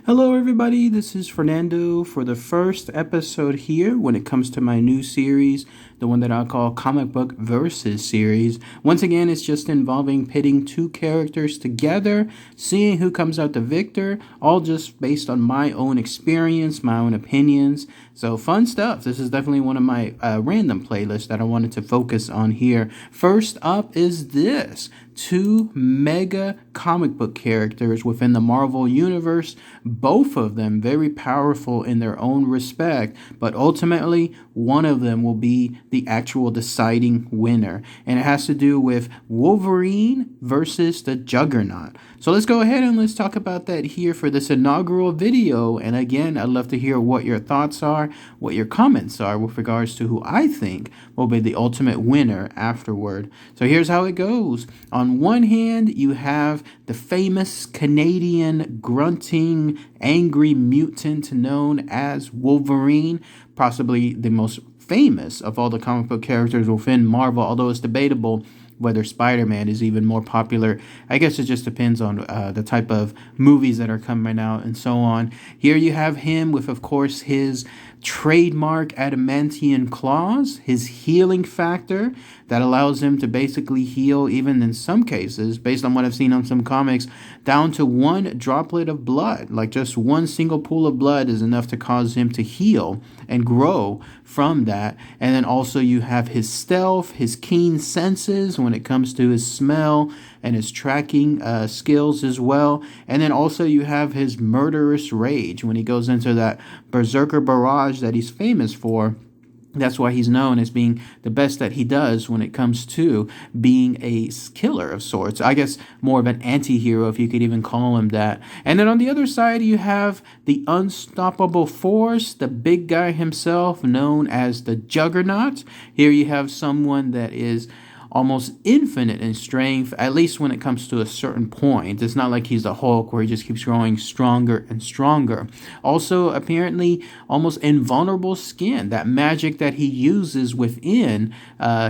Hello, everybody. This is Fernando for the first episode here when it comes to my new series, the one that I call Comic Book Versus series. Once again, it's just involving pitting two characters together, seeing who comes out the victor, all just based on my own experience, my own opinions. So fun stuff. This is definitely one of my random playlists that I wanted to focus on here. First up is this. Two mega comic book characters within the Marvel Universe, both of them very powerful in their own respect, but ultimately one of them will be the actual deciding winner. And it has to do with Wolverine versus the Juggernaut. So let's go ahead and let's talk about that here for this inaugural video. And again, I'd love to hear what your thoughts are, what your comments are with regards to who I think will be the ultimate winner afterward. So here's how it goes. On one hand, you have the famous Canadian grunting, angry mutant known as Wolverine, possibly the most famous of all the comic book characters within Marvel, although it's debatable whether Spider-Man is even more popular. I guess it just depends on the type of movies that are coming out and so on. Here you have him with, of course, his trademark adamantium claws, his healing factor that allows him to basically heal, even in some cases, based on what I've seen on some comics, down to one droplet of blood. Like just one single pool of blood is enough to cause him to heal and grow from that. And then also you have his stealth, his keen senses when it comes to his smell and his tracking skills as well. And then also you have his murderous rage when he goes into that berserker barrage that he's famous for. That's why he's known as being the best that he does when it comes to being a killer of sorts. I guess more of an anti-hero, if you could even call him that. And then on the other side, you have the unstoppable force, the big guy himself, known as the Juggernaut. Here you have someone that is almost infinite in strength, at least when it comes to a certain point. It's not like he's the Hulk where he just keeps growing stronger and stronger. Also, apparently, almost invulnerable skin, that magic that he uses within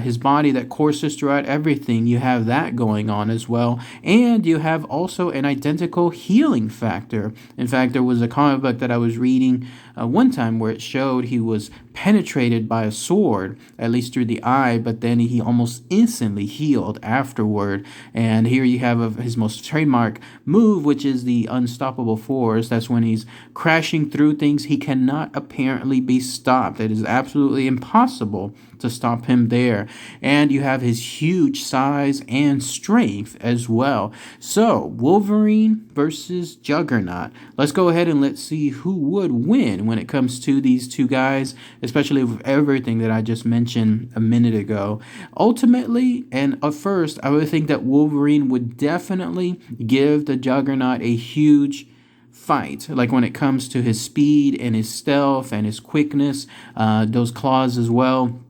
his body that courses throughout everything. You have that going on as well. And you have also an identical healing factor. In fact, there was a comic book that I was reading one time where it showed he was penetrated by a sword, at least through the eye, but then he almost instantly healed afterward. And here you have his most trademark move, which is the unstoppable force. That's when he's crashing through things. He cannot apparently be stopped. It is absolutely impossible to stop him there. And you have his huge size and strength as well. So Wolverine versus Juggernaut. Let's go ahead and let's see who would win when it comes to these two guys, especially with everything that I just mentioned a minute ago. Ultimately, and at first, I would think that Wolverine would definitely give the Juggernaut a huge fight, like when it comes to his speed and his stealth and his quickness, those claws as well.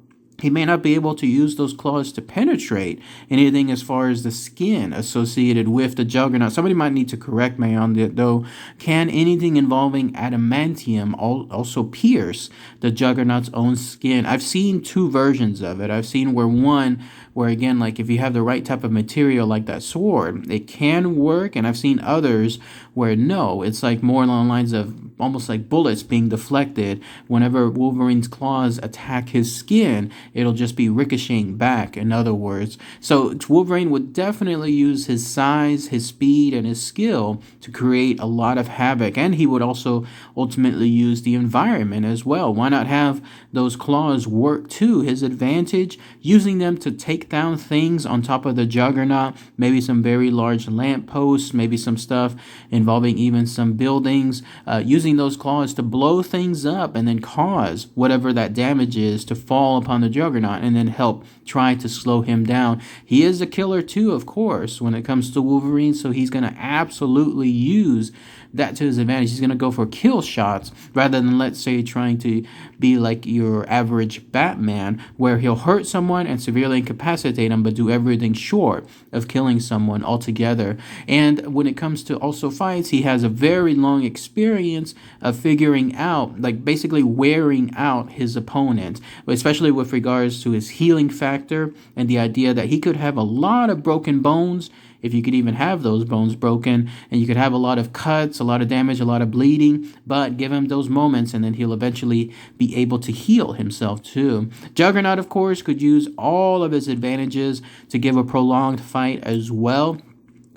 He may not be able to use those claws to penetrate anything as far as the skin associated with the Juggernaut. Somebody might need to correct me on that, though. Can anything involving adamantium also pierce the Juggernaut's own skin? I've seen two versions of it. I've seen where again, like if you have the right type of material like that sword, it can work. And I've seen others where no, it's like more along the lines of almost like bullets being deflected. Whenever Wolverine's claws attack his skin, it'll just be ricocheting back, in other words. So Wolverine would definitely use his size, his speed, and his skill to create a lot of havoc. And he would also ultimately use the environment as well. Why not have those claws work to his advantage, using them to take down things on top of the Juggernaut, maybe some very large lampposts, maybe some stuff involving even some buildings, using those claws to blow things up and then cause whatever that damage is to fall upon the Juggernaut and then help try to slow him down. He is a killer too, of course, when it comes to Wolverine, so he's going to absolutely use that to his advantage. He's going to go for kill shots rather than, let's say, trying to be like your average Batman, where he'll hurt someone and severely incapacitate them, but do everything short of killing someone altogether. And when it comes to also fights, he has a very long experience of figuring out, like basically wearing out his opponent, especially with regards to his healing factor and the idea that he could have a lot of broken bones if you could even have those bones broken, and you could have a lot of cuts, a lot of damage, a lot of bleeding, but give him those moments and then he'll eventually be able to heal himself too. Juggernaut, of course, could use all of his advantages to give a prolonged fight as well.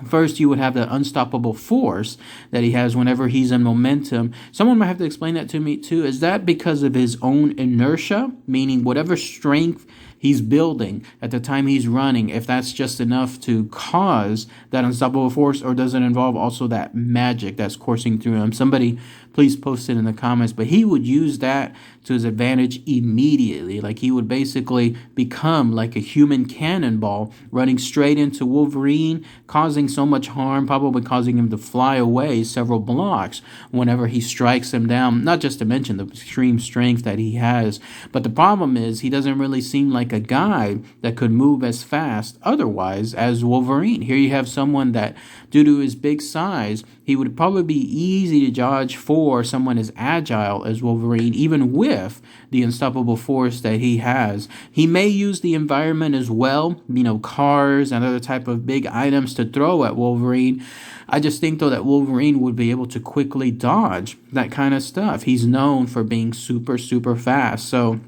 First, you would have the unstoppable force that he has whenever he's in momentum. Someone might have to explain that to me too. Is that because of his own inertia, meaning whatever strength he's building at the time he's running, if that's just enough to cause that unstoppable force, or does it involve also that magic that's coursing through him? Somebody please post it in the comments. But he would use that to his advantage immediately. Like, he would basically become like a human cannonball running straight into Wolverine, causing so much harm, probably causing him to fly away several blocks whenever he strikes him down. Not just to mention the extreme strength that he has, but the problem is he doesn't really seem like a guy that could move as fast otherwise as Wolverine. Here you have someone that, due to his big size, he would probably be easy to dodge for someone as agile as Wolverine, even with the unstoppable force that he has. He may use the environment as well, cars and other type of big items to throw at Wolverine. I just think, though, that Wolverine would be able to quickly dodge that kind of stuff. He's known for being super, super fast. So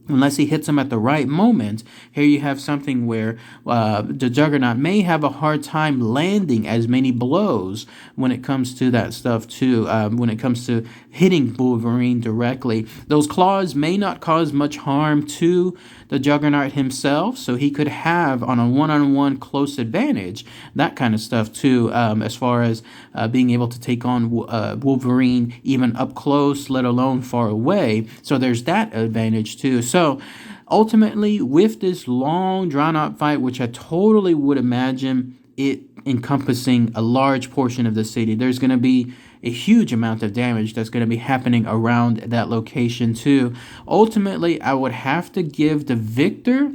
unless he hits him at the right moment, here you have something where the Juggernaut may have a hard time landing as many blows when it comes to that stuff too, when it comes to hitting Wolverine directly. Those claws may not cause much harm to the Juggernaut himself, so he could have, on a one-on-one close advantage, that kind of stuff too, as far as being able to take on Wolverine even up close, let alone far away. So there's that advantage too. So ultimately, with this long drawn-out fight, which I totally would imagine it encompassing a large portion of the city, there's going to be a huge amount of damage that's going to be happening around that location too. Ultimately, I would have to give the victor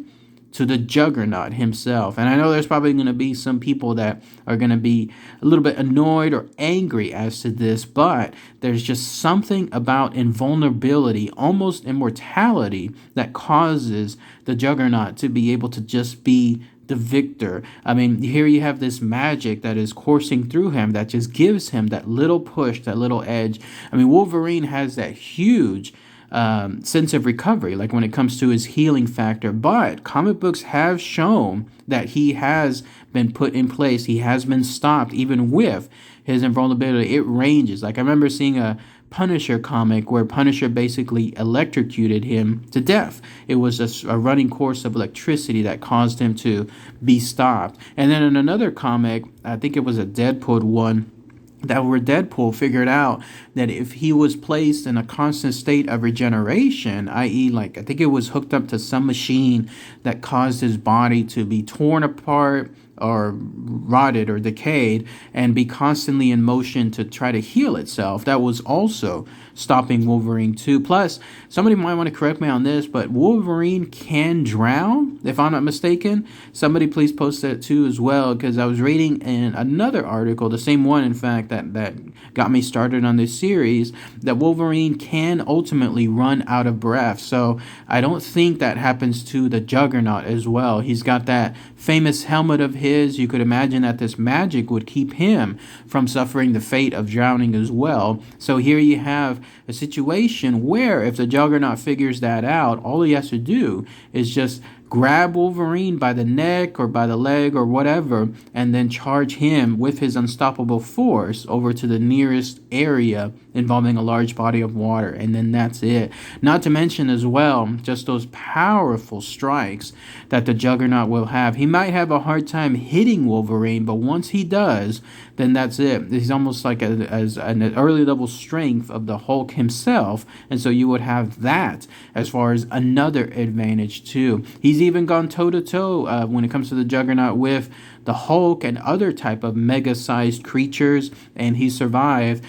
to the Juggernaut himself. And I know there's probably going to be some people that are going to be a little bit annoyed or angry as to this, but there's just something about invulnerability, almost immortality, that causes the Juggernaut to be able to just be the victor. I mean, here you have this magic that is coursing through him that just gives him that little push, that little edge. I mean, Wolverine has that huge sense of recovery, like when it comes to his healing factor, but comic books have shown that he has been put in place. He has been stopped, even with his invulnerability. It ranges. Like, I remember seeing a Punisher comic where Punisher basically electrocuted him to death. It was a running course of electricity that caused him to be stopped. And then in another comic, I think it was a Deadpool one, that where Deadpool figured out that if he was placed in a constant state of regeneration, i.e., like, I think it was hooked up to some machine that caused his body to be torn apart or rotted or decayed and be constantly in motion to try to heal itself, that was also stopping Wolverine too. Plus, somebody might want to correct me on this, but Wolverine can drown, if I'm not mistaken. Somebody please post that too as well, because I was reading in another article, the same one in fact that got me started on this series, that Wolverine can ultimately run out of breath. So I don't think that happens to the Juggernaut as well. He's got that famous helmet of his. You could imagine that this magic would keep him from suffering the fate of drowning as well. So here you have a situation where if the Juggernaut figures that out, all he has to do is just grab Wolverine by the neck or by the leg or whatever, and then charge him with his unstoppable force over to the nearest area involving a large body of water, and then that's it. Not to mention as well, just those powerful strikes that the Juggernaut will have. He might have a hard time hitting Wolverine, but once he does, then that's it. He's almost like as an early level strength of the Hulk himself, and so you would have that as far as another advantage too. He's even gone toe-to-toe when it comes to the Juggernaut with the Hulk and other type of mega-sized creatures, and he survived.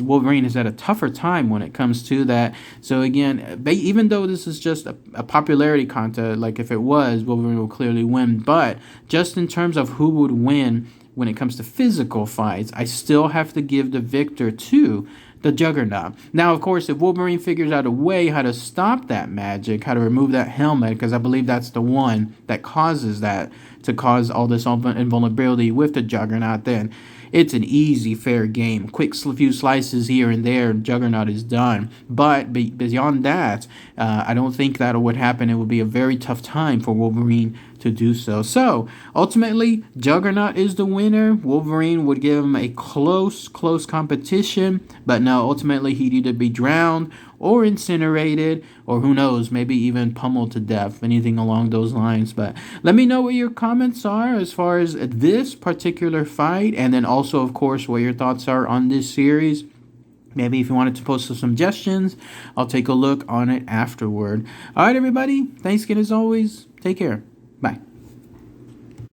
Wolverine has had a tougher time when it comes to that. So again, even though this is just a popularity contest, like if it was, Wolverine will clearly win, but just in terms of who would win when it comes to physical fights, I still have to give the victor to the Juggernaut. Now, of course, if Wolverine figures out a way how to stop that magic, how to remove that helmet, because I believe that's the one that causes that, to cause all this invulnerability with the Juggernaut, then it's an easy, fair game. Quick few slices here and there, Juggernaut is done. But beyond that, I don't think that would happen. It would be a very tough time for Wolverine to do so. So, ultimately, Juggernaut is the winner. Wolverine would give him a close competition. But no, ultimately, he'd either be drowned or incinerated, or who knows, maybe even pummeled to death, anything along those lines. But let me know what your comments are as far as this particular fight, and then also, of course, what your thoughts are on this series. Maybe if you wanted to post some suggestions, I'll take a look on it afterward. All right, everybody. Thanks again as always. Take care. Bye.